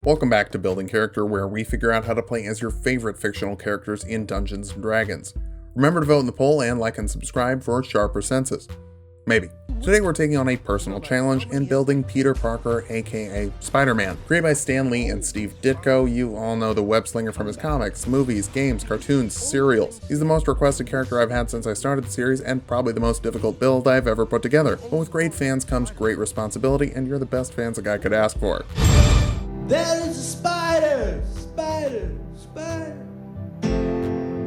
Welcome back to Building Character, where we figure out how to play as your favorite fictional characters in Dungeons & Dragons. Remember to vote in the poll and like and subscribe for sharper senses. Maybe. Today we're taking on a personal challenge and building Peter Parker, aka Spider-Man. Created by Stan Lee and Steve Ditko, you all know the web-slinger from his comics, movies, games, cartoons, serials. He's the most requested character I've had since I started the series and probably the most difficult build I've ever put together. But with great fans comes great responsibility, and you're the best fans a guy could ask for. There is a spider,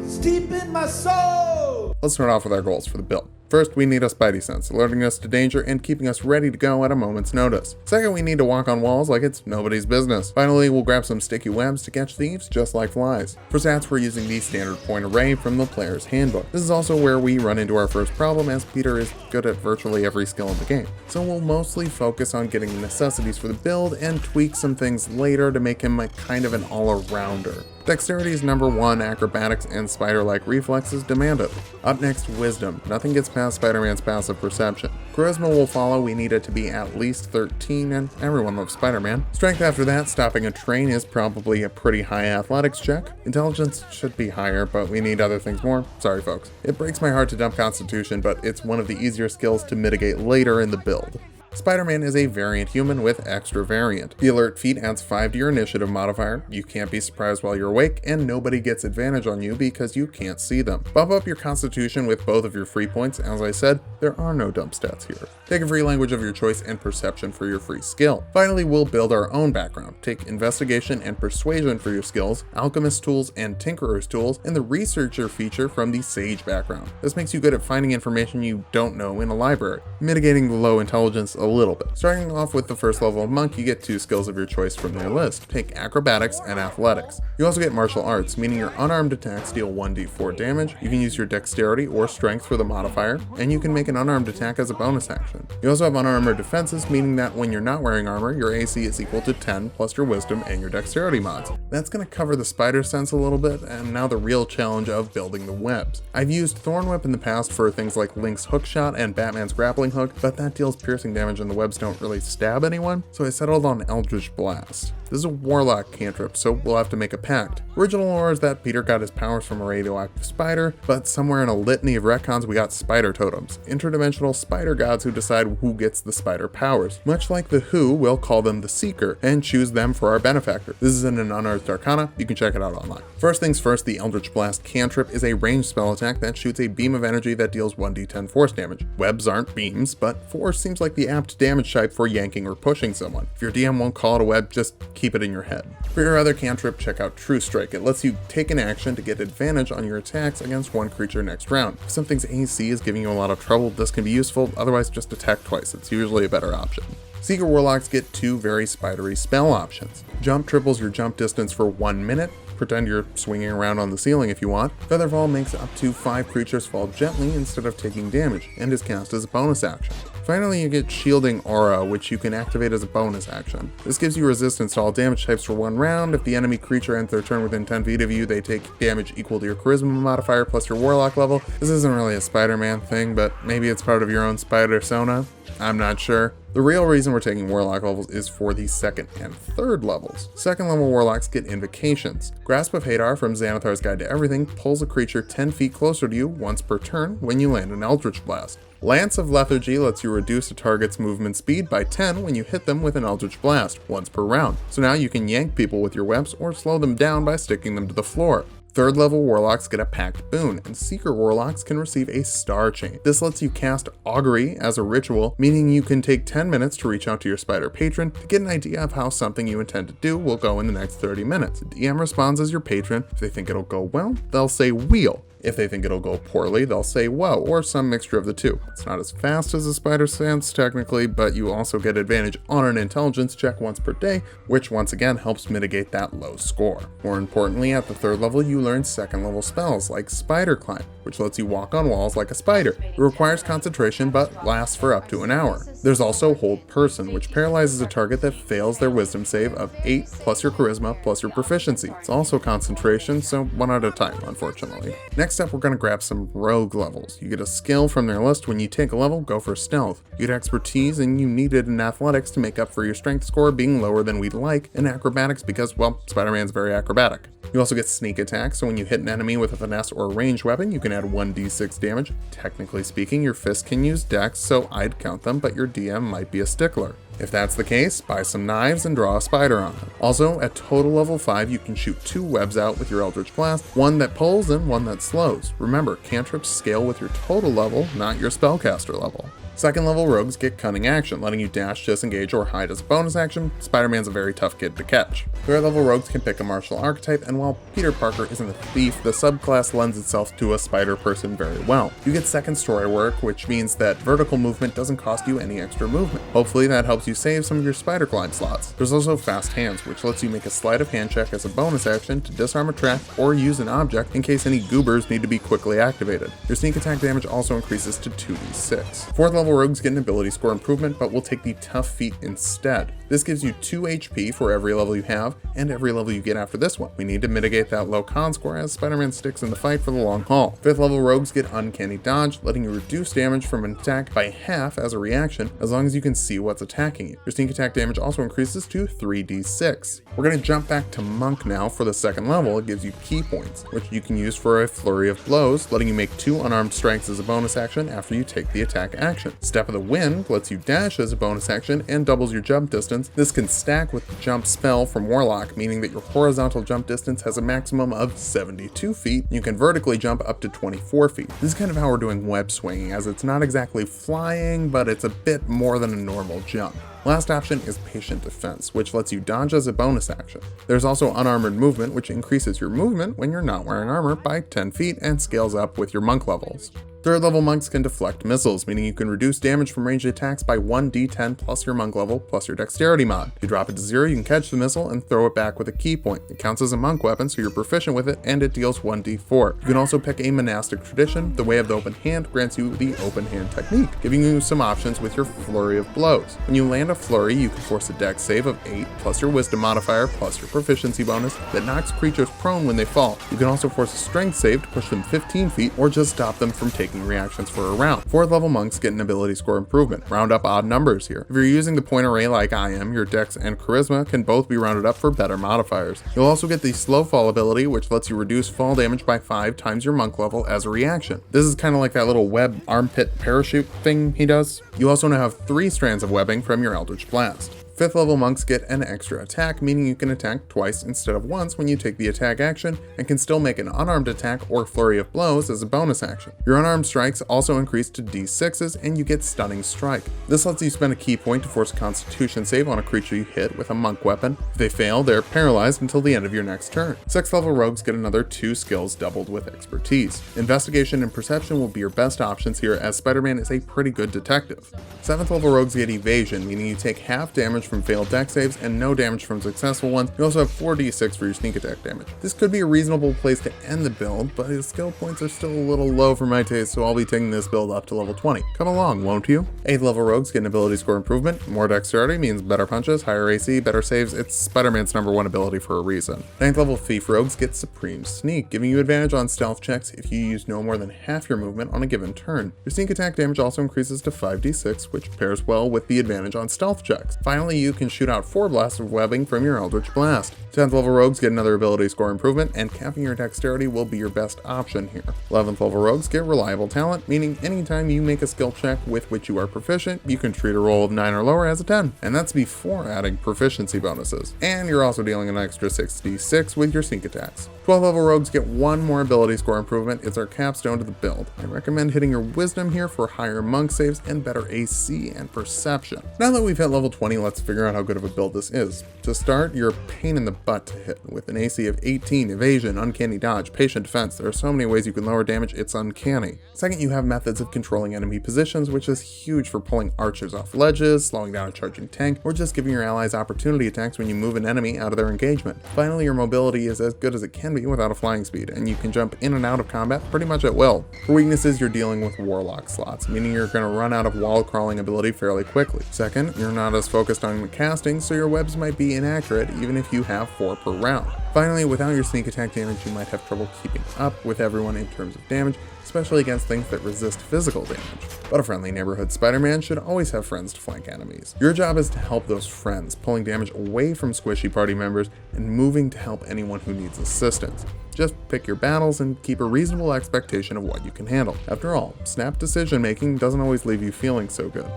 it's deep in my soul. Let's start off with our goals for the build. First, we need a spidey sense, alerting us to danger and keeping us ready to go at a moment's notice. Second, we need to walk on walls like it's nobody's business. Finally, we'll grab some sticky webs to catch thieves just like flies. For stats, we're using the standard point array from the player's handbook. This is also where we run into our first problem, as Peter is good at virtually every skill in the game. So we'll mostly focus on getting the necessities for the build and tweak some things later to make him kind of an all-arounder. Dexterity is number one, acrobatics and spider-like reflexes demand it. Up next, wisdom. Nothing gets past Spider-Man's passive perception. Charisma will follow, we need it to be at least 13, and everyone loves Spider-Man. Strength after that, stopping a train is probably a pretty high athletics check. Intelligence should be higher, but we need other things more. Sorry folks. It breaks my heart to dump Constitution, but it's one of the easier skills to mitigate later in the build. Spider-Man is a variant human with extra variant. The alert feat adds 5 to your initiative modifier, you can't be surprised while you're awake, and nobody gets advantage on you because you can't see them. Bump up your constitution with both of your free points. As I said, there are no dump stats here. Take a free language of your choice and perception for your free skill. Finally, we'll build our own background. Take investigation and persuasion for your skills, alchemist tools and tinkerer's tools, and the researcher feature from the sage background. This makes you good at finding information you don't know in a library, mitigating the low intelligence a little bit. Starting off with the first level of monk, you get 2 skills of your choice from their list. Take acrobatics and athletics. You also get martial arts, meaning your unarmed attacks deal 1d4 damage. You can use your dexterity or strength for the modifier, and you can make an unarmed attack as a bonus action. You also have unarmored defenses, meaning that when you're not wearing armor, your AC is equal to 10 plus your wisdom and your dexterity mods. That's going to cover the spider sense a little bit, and now the real challenge of building the webs. I've used Thorn Whip in the past for things like Link's hook shot and Batman's grappling hook, but that deals piercing damage and the webs don't really stab anyone, so I settled on Eldritch Blast. This is a Warlock cantrip, so we'll have to make a pact. Original lore is that Peter got his powers from a radioactive spider, but somewhere in a litany of retcons we got spider totems, interdimensional spider gods who decide who gets the spider powers. Much like the Who, we'll call them the Seeker, and choose them for our benefactor. This is in an Unearthed Arcana, you can check it out online. First things first, the Eldritch Blast cantrip is a ranged spell attack that shoots a beam of energy that deals 1d10 force damage. Webs aren't beams, but force seems like the apt damage type for yanking or pushing someone. If your DM won't call it a web, just keep it in your head. For your other cantrip, check out True Strike. It lets you take an action to get advantage on your attacks against one creature next round. If something's AC is giving you a lot of trouble, this can be useful, otherwise just attack twice. It's usually a better option. Seeker Warlocks get 2 very spidery spell options. Jump triples your jump distance for 1 minute. Pretend you're swinging around on the ceiling if you want. Featherfall makes up to 5 creatures fall gently instead of taking damage, and is cast as a bonus action. Finally, you get Shielding Aura, which you can activate as a bonus action. This gives you resistance to all damage types for 1 round. If the enemy creature ends their turn within 10 feet of you, they take damage equal to your charisma modifier plus your warlock level. This isn't really a Spider-Man thing, but maybe it's part of your own spider-sona? I'm not sure. The real reason we're taking warlock levels is for the 2nd and 3rd levels. 2nd level warlocks get invocations. Grasp of Hadar from Xanathar's Guide to Everything pulls a creature 10 feet closer to you once per turn when you land an Eldritch Blast. Lance of Lethargy lets you reduce a target's movement speed by 10 when you hit them with an Eldritch Blast, once per round. So now you can yank people with your webs or slow them down by sticking them to the floor. 3rd level warlocks get a packed boon, and seeker warlocks can receive a star chain. This lets you cast augury as a ritual, meaning you can take 10 minutes to reach out to your spider patron to get an idea of how something you intend to do will go in the next 30 minutes. The DM responds as your patron. If they think it'll go well, they'll say wheel. If they think it'll go poorly, they'll say whoa, or some mixture of the two. It's not as fast as a spider sense technically, but you also get advantage on an intelligence check once per day, which once again helps mitigate that low score. More importantly, at the 3rd level, you learn 2nd level spells like Spider Climb, which lets you walk on walls like a spider. It requires concentration, but lasts for up to an hour. There's also Hold Person, which paralyzes a target that fails their wisdom save of 8 plus your charisma plus your proficiency. It's also concentration, so 1 at a time, unfortunately. Next Next up, we're going to grab some rogue levels. You get a skill from their list. When you take a level, go for stealth. You get expertise, and you need it in athletics to make up for your strength score being lower than we'd like, and acrobatics because, well, Spider-Man's very acrobatic. You also get sneak attack, so when you hit an enemy with a finesse or a ranged weapon, you can add 1d6 damage. Technically speaking, your fist can use dex, so I'd count them, but your DM might be a stickler. If that's the case, buy some knives and draw a spider on them. Also, at total level 5, you can shoot 2 webs out with your Eldritch Blast, one that pulls and one that slows. Remember, cantrips scale with your total level, not your spellcaster level. Second level rogues get cunning action, letting you dash, disengage, or hide as a bonus action. Spider-Man's a very tough kid to catch. Third level rogues can pick a martial archetype, and while Peter Parker isn't a thief, the subclass lends itself to a spider person very well. You get second story work, which means that vertical movement doesn't cost you any extra movement. Hopefully that helps you save some of your spider climb slots. There's also fast hands, which lets you make a sleight of hand check as a bonus action to disarm a trap or use an object in case any goobers need to be quickly activated. Your sneak attack damage also increases to 2d6. Fourth level rogues get an ability score improvement, but will take the tough feat instead. This gives you 2 HP for every level you have, and every level you get after this one. We need to mitigate that low con score as Spider-Man sticks in the fight for the long haul. Fifth level rogues get uncanny dodge, letting you reduce damage from an attack by half as a reaction, as long as you can see what's attacking you. Your sneak attack damage also increases to 3d6. We're going to jump back to Monk now for the second level. It gives you key points, which you can use for a flurry of blows, letting you make 2 unarmed strikes as a bonus action after you take the attack action. Step of the Wind lets you dash as a bonus action and doubles your jump distance. This can stack with the jump spell from Warlock, meaning that your horizontal jump distance has a maximum of 72 feet. You can vertically jump up to 24 feet. This is kind of how we're doing web swinging, as it's not exactly flying, but it's a bit more than a normal jump. Last option is Patient Defense, which lets you dodge as a bonus action. There's also Unarmored Movement, which increases your movement when you're not wearing armor by 10 feet and scales up with your monk levels. Third level monks can deflect missiles, meaning you can reduce damage from ranged attacks by 1d10 plus your monk level plus your dexterity mod. If you drop it to 0, you can catch the missile and throw it back with a key point. It counts as a monk weapon, so you're proficient with it, and it deals 1d4. You can also pick a monastic tradition. The Way of the Open Hand grants you the open hand technique, giving you some options with your flurry of blows. When you land a flurry, you can force a dex save of 8 plus your wisdom modifier plus your proficiency bonus that knocks creatures prone when they fall. You can also force a strength save to push them 15 feet or just stop them from taking reactions for a round. Fourth level monks get an ability score improvement. Round up odd numbers here. If you're using the point array like I am, your dex and charisma can both be rounded up for better modifiers. You'll also get the slow fall ability, which lets you reduce fall damage by 5 times your monk level as a reaction. This is kind of like that little web armpit parachute thing he does. You also now have 3 strands of webbing from your Eldritch Blast. Fifth level monks get an extra attack, meaning you can attack twice instead of once when you take the attack action, and can still make an unarmed attack or flurry of blows as a bonus action. Your unarmed strikes also increase to d6s, and you get stunning strike. This lets you spend a key point to force a constitution save on a creature you hit with a monk weapon. If they fail, they're paralyzed until the end of your next turn. Sixth level rogues get another 2 skills doubled with expertise. Investigation and perception will be your best options here, as Spider-Man is a pretty good detective. Seventh level rogues get evasion, meaning you take half damage from failed dex saves and no damage from successful ones. You also have 4d6 for your sneak attack damage. This could be a reasonable place to end the build, but his skill points are still a little low for my taste, so I'll be taking this build up to level 20. Come along, won't you? 8th level rogues get an ability score improvement. More dexterity means better punches, higher AC, better saves. It's Spider-Man's #1 ability for a reason. 9th level thief rogues get supreme sneak, giving you advantage on stealth checks if you use no more than half your movement on a given turn. Your sneak attack damage also increases to 5d6, which pairs well with the advantage on stealth checks. Finally, you can shoot out 4 blasts of webbing from your Eldritch Blast. 10th level rogues get another ability score improvement, and capping your dexterity will be your best option here. 11th level rogues get reliable talent, meaning anytime you make a skill check with which you are proficient, you can treat a roll of 9 or lower as a 10, and that's before adding proficiency bonuses. And you're also dealing an extra 6d6 with your sneak attacks. 12th level rogues get 1 more ability score improvement. It's our capstone to the build. I recommend hitting your wisdom here for higher monk saves and better AC and perception. Now that we've hit level 20, let's figure out how good of a build this is. To start, you're a pain in the butt to hit. With an AC of 18, evasion, uncanny dodge, patient defense, there are so many ways you can lower damage, it's uncanny. Second, you have methods of controlling enemy positions, which is huge for pulling archers off ledges, slowing down a charging tank, or just giving your allies opportunity attacks when you move an enemy out of their engagement. Finally, your mobility is as good as it can be without a flying speed, and you can jump in and out of combat pretty much at will. For weaknesses, you're dealing with Warlock slots, meaning you're going to run out of wall crawling ability fairly quickly. Second, you're not as focused on on the casting, so your webs might be inaccurate even if you have 4 per round. Finally, without your sneak attack damage, you might have trouble keeping up with everyone in terms of damage, especially against things that resist physical damage. But a friendly neighborhood Spider-Man should always have friends to flank enemies. Your job is to help those friends, pulling damage away from squishy party members and moving to help anyone who needs assistance. Just pick your battles and keep a reasonable expectation of what you can handle. After all, snap decision making doesn't always leave you feeling so good.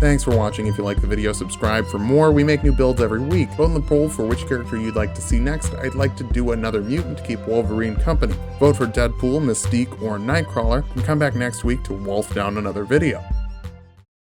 Thanks for watching. If you like the video, subscribe for more. We make new builds every week. Vote in the poll for which character you'd like to see next. I'd like to do another mutant to keep Wolverine company. Vote for Deadpool, Mystique, or Nightcrawler, and come back next week to wolf down another video.